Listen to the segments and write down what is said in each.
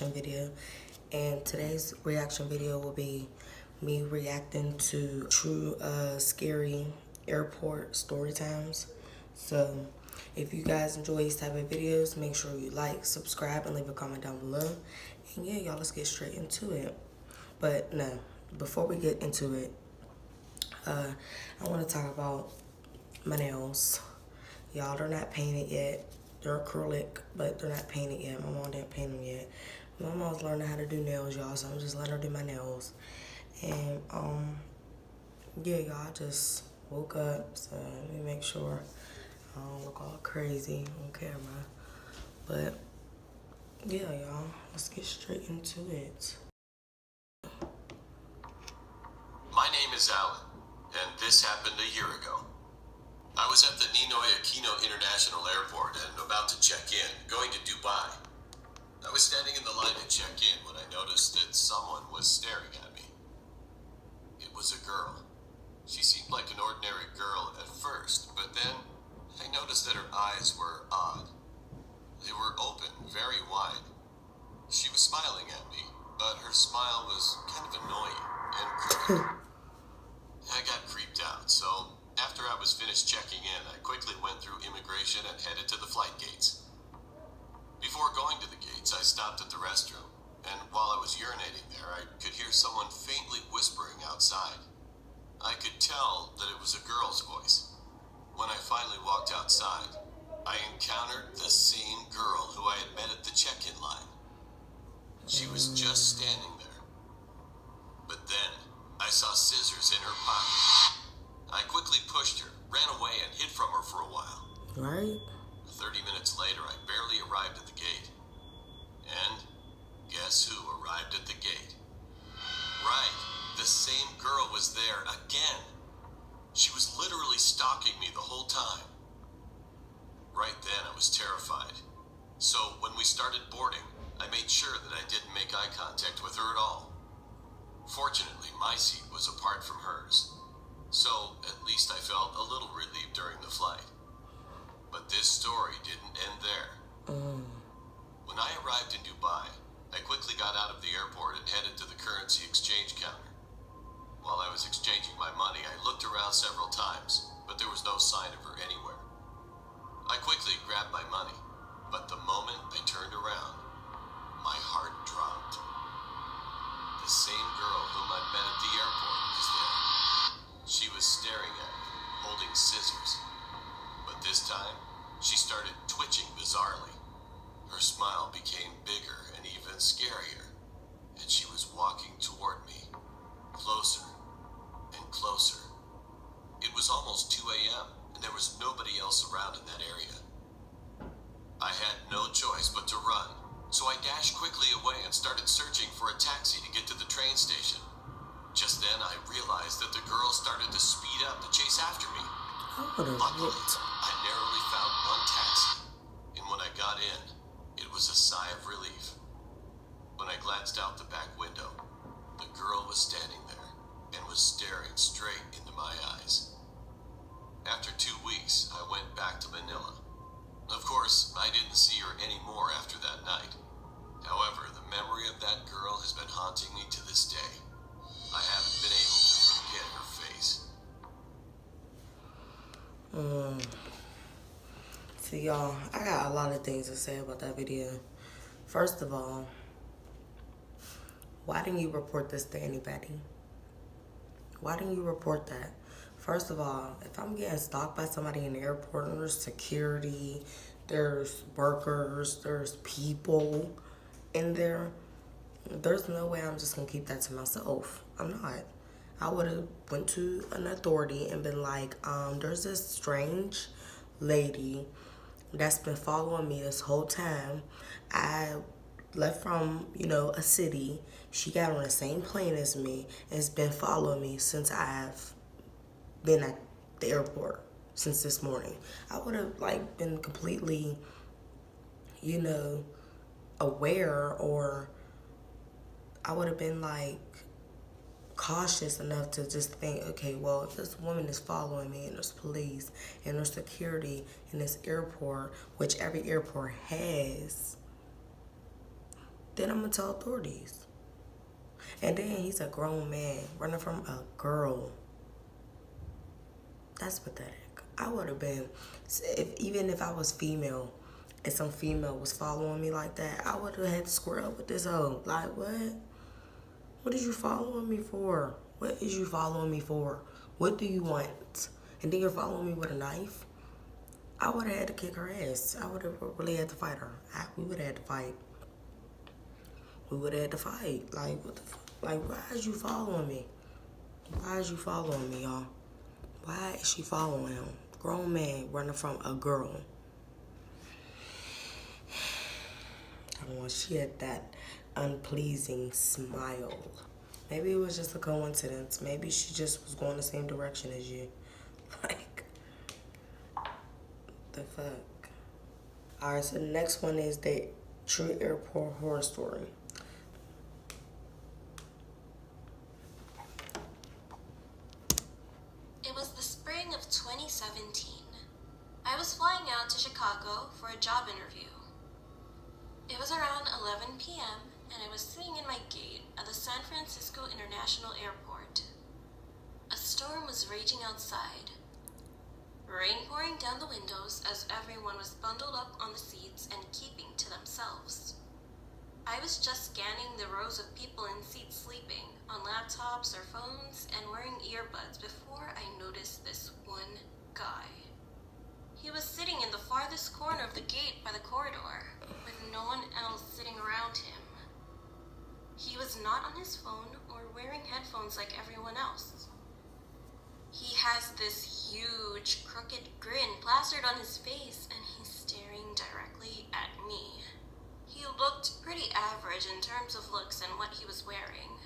reaction video. And today's reaction video will be me reacting to true scary airport story times. So if you guys enjoy these type of videos, make sure you like, subscribe, and leave a comment down below. And yeah, y'all, let's get straight into it. But no, before we get into it, I want to talk about my nails. Y'all, they're not painted yet. They're acrylic, but they're not painted yet. My mom didn't paint them yet. My mom's learning how to do nails, y'all, so I'm just letting her do my nails. And, yeah, y'all, I just woke up, so let me make sure I don't look all crazy on camera. But, yeah, y'all, let's get straight into it. My name is Alan, and this happened a year ago. I was at the Ninoy Aquino International Airport and about to check in, going to Dubai. I was standing in the line to check in when I noticed that someone was staring at me. It was a girl. She seemed like an ordinary girl at first, but then I noticed that her eyes were odd. They were open, very wide. She was smiling at me, but her smile was kind of annoying and crooked. I got creeped out, so after I was finished checking in, I quickly went through immigration and headed to the flight gates. Before going to the gates, I stopped at the restroom, and while I was urinating there, I could hear someone faintly whispering outside. I could tell that it was a girl's voice. When I finally walked outside, I encountered the same girl who I had met at the check-in line. She was just standing there. But then, I saw scissors in her pocket. I quickly pushed her, ran away, and hid from her for a while. Right? 30 minutes later, I barely arrived at the gate. And guess who arrived at the gate? Right, the same girl was there again. She was literally stalking me the whole time. Right then, I was terrified. So when we started boarding, I made sure that I didn't make eye contact with her at all. Fortunately, my seat was apart from hers. So, at least I felt a little relieved during the flight. But this story didn't end there. When I arrived in Dubai, I quickly got out of the airport and headed to the currency exchange counter. While I was exchanging my money, I looked around several times, but there was no sign of her anywhere. I quickly grabbed my money, but the moment I turned around, my heart dropped. The same girl whom I'd met at the airport was there. She was staring at me, holding scissors. But this time, she started twitching bizarrely. Her smile became bigger and even scarier, and she was walking toward me, closer and closer. It was almost 2 a.m., and there was nobody else around in that area. I had no choice but to run, so I dashed quickly away and started searching for a taxi to get to the train station. Just then, I realized that the girl started to speed up to chase after me. Luckily, I narrowly found one taxi, and when I got in, it was a sigh of relief. When I glanced out the back window, the girl was standing there and was staring straight into my eyes. After 2 weeks, I went back to Manila. Of course, I didn't see her anymore after that night. However, the memory of that girl has been haunting me to this day. I haven't been able to forget her face. See, y'all, I got a lot of things to say about that video. First of all, why didn't you report this to anybody? Why didn't you report that? First of all, if I'm getting stalked by somebody in the airport and there's security, there's workers, there's people in there, there's no way I'm just gonna keep that to myself. I'm not. I would have went to an authority and been like, there's this strange lady that's been following me this whole time. I left from, a city. She got on the same plane as me and has been following me since I've been at the airport, since this morning. I would have, been completely, aware, or I would have been, cautious enough to just think, okay, well, if this woman is following me and there's police and there's security in this airport, which every airport has, then I'm gonna tell authorities. And then he's a grown man running from a girl. That's pathetic. I would have been, even if I was female and some female was following me like that, I would have had to square up with this hoe. Like, what? What is you following me for? What is you following me for? What do you want? And then you're following me with a knife? I would have had to kick her ass. I would have really had to fight her. We would have had to fight. We would have had to fight. Like, what the fuck? Like, why is you following me? Why is you following me, y'all? Why is she following him? Grown man running from a girl. I don't know, she had that unpleasing smile. Maybe it was just a coincidence. Maybe she just was going the same direction as you. Like, the fuck? Alright, so the next one is the true airport horror story. It was the spring of 2017. I was flying out to Chicago for a job interview. It was around 11 p.m. and I was sitting in my gate at the San Francisco International Airport. A storm was raging outside. Rain pouring down the windows as everyone was bundled up on the seats and keeping to themselves. I was just scanning the rows of people in seats sleeping on laptops or phones and wearing earbuds before I noticed this one guy. He was sitting in the farthest corner of the gate by the corridor, with no one else sitting around him. He was not on his phone or wearing headphones like everyone else. He has this huge, crooked grin plastered on his face, and he's staring directly at me. He looked pretty average in terms of looks and what he was wearing,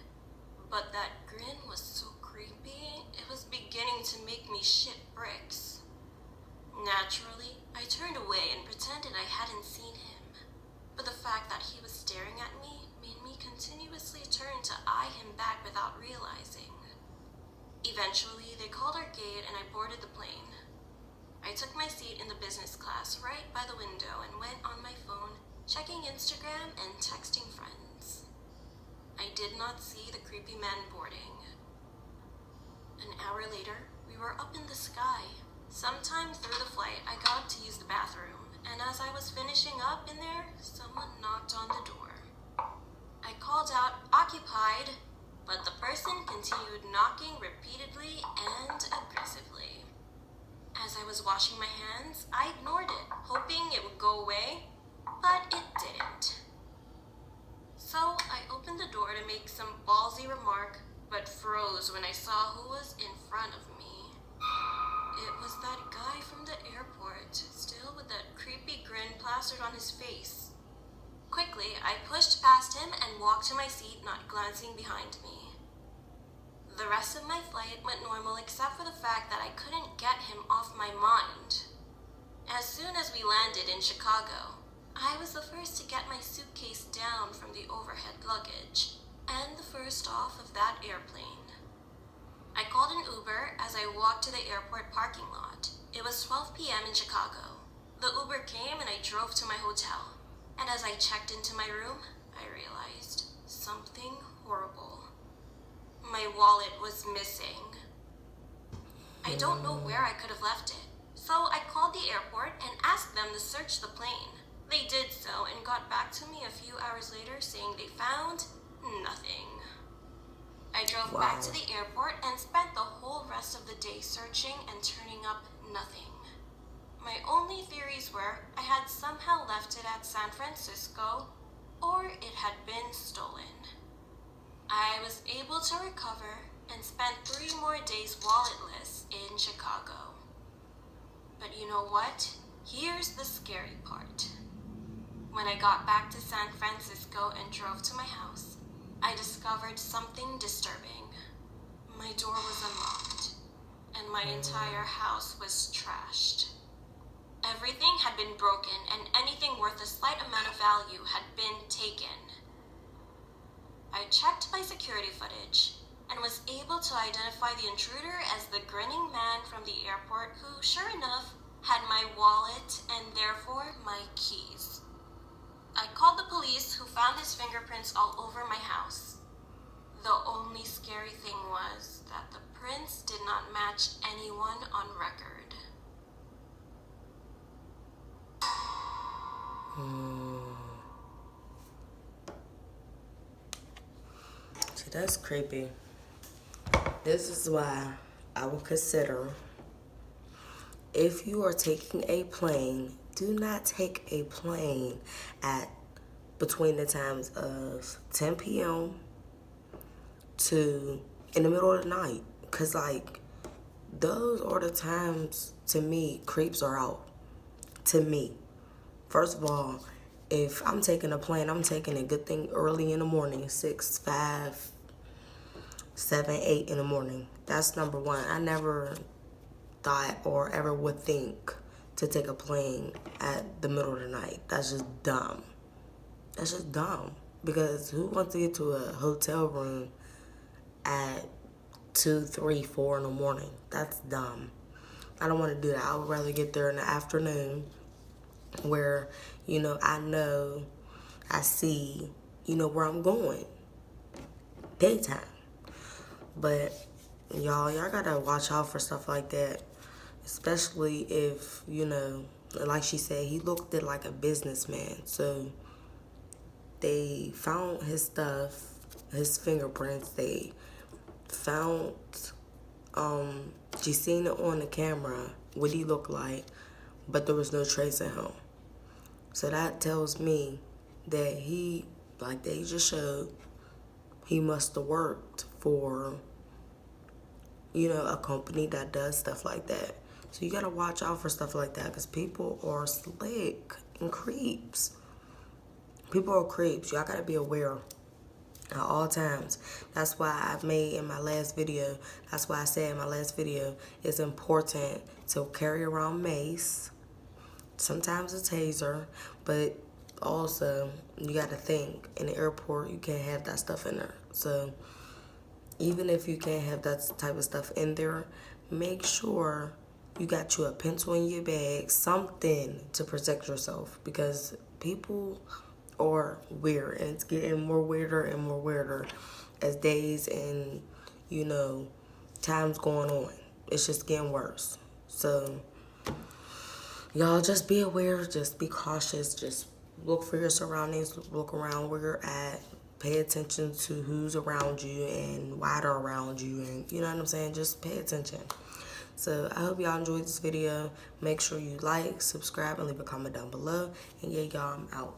but that grin was so creepy, it was beginning to make me shit bricks. Naturally, I turned away and pretended I hadn't seen him, but the fact that he was staring at me made me continuously turn to eye him back without realizing. Eventually, they called our gate and I boarded the plane. I took my seat in the business class right by the window and went on my phone, checking Instagram and texting friends. I did not see the creepy man boarding. An hour later, we were up in the sky. Sometime through the flight, I got to use the bathroom, and as I was finishing up in there, someone knocked on the door. I called out, "Occupied," but the person continued knocking repeatedly and aggressively. As I was washing my hands, I ignored it, hoping it would go away, but it didn't. So I opened the door to make some ballsy remark, but froze when I saw who was in front of me. It was that guy from the airport, still with that creepy grin plastered on his face. Quickly, I pushed past him and walked to my seat, not glancing behind me. The rest of my flight went normal except for the fact that I couldn't get him off my mind. As soon as we landed in Chicago, I was the first to get my suitcase down from the overhead luggage, and the first off of that airplane. I called an Uber as I walked to the airport parking lot. It was 12 p.m. in Chicago. The Uber came and I drove to my hotel. And as I checked into my room, I realized something horrible. My wallet was missing. I don't know where I could have left it. So I called the airport and asked them to search the plane. They did so and got back to me a few hours later saying they found nothing. I drove back to the airport and spent the whole rest of the day searching and turning up nothing. My only theories were I had somehow left it at San Francisco or it had been stolen. I was able to recover and spent 3 more days walletless in Chicago. But you know what? Here's the scary part. When I got back to San Francisco and drove to my house, I discovered something disturbing. My door was unlocked, and my entire house was trashed. Everything had been broken, and anything worth a slight amount of value had been taken. I checked my security footage and was able to identify the intruder as the grinning man from the airport who, sure enough, had my wallet and therefore my keys. I called the police, who found his fingerprints all over my house. The only scary thing was that the prints did not match anyone on record. See, that's creepy. This is why I would consider, if you are taking a plane, do not take a plane at between the times of 10 p.m. to in the middle of the night. Because, like, those are the times, to me, creeps are out. To me. First of all, if I'm taking a plane, I'm taking a good thing early in the morning, 6, 5, 7, 8 in the morning. That's number one. I never thought or ever would think to take a plane at the middle of the night. That's just dumb. That's just dumb. Because who wants to get to a hotel room at 2, 3, 4 in the morning? That's dumb. I don't want to do that. I would rather get there in the afternoon where, you know I see, where I'm going. Daytime. But y'all gotta watch out for stuff like that. Especially if, like she said, he looked at like a businessman. So they found his stuff, his fingerprints. They found, she seen it on the camera, what he looked like, but there was no trace of him. So that tells me that he, like they just showed, he must have worked for, a company that does stuff like that. So you gotta watch out for stuff like that, because people are slick and creeps. People are creeps. Y'all gotta be aware at all times. That's why I said in my last video, it's important to carry around mace, sometimes a taser, but also you gotta think, in the airport you can't have that stuff in there. So even if you can't have that type of stuff in there, make sure you got you a pencil in your bag, something to protect yourself, because people are weird, and it's getting more weirder and more weirder as days and, time's going on. It's just getting worse. So y'all just be aware, just be cautious, just look for your surroundings, look around where you're at, pay attention to who's around you and why they're around you, and you know what I'm saying? Just pay attention. So I hope y'all enjoyed this video. Make sure you like, subscribe, and leave a comment down below. And yeah, y'all, I'm out.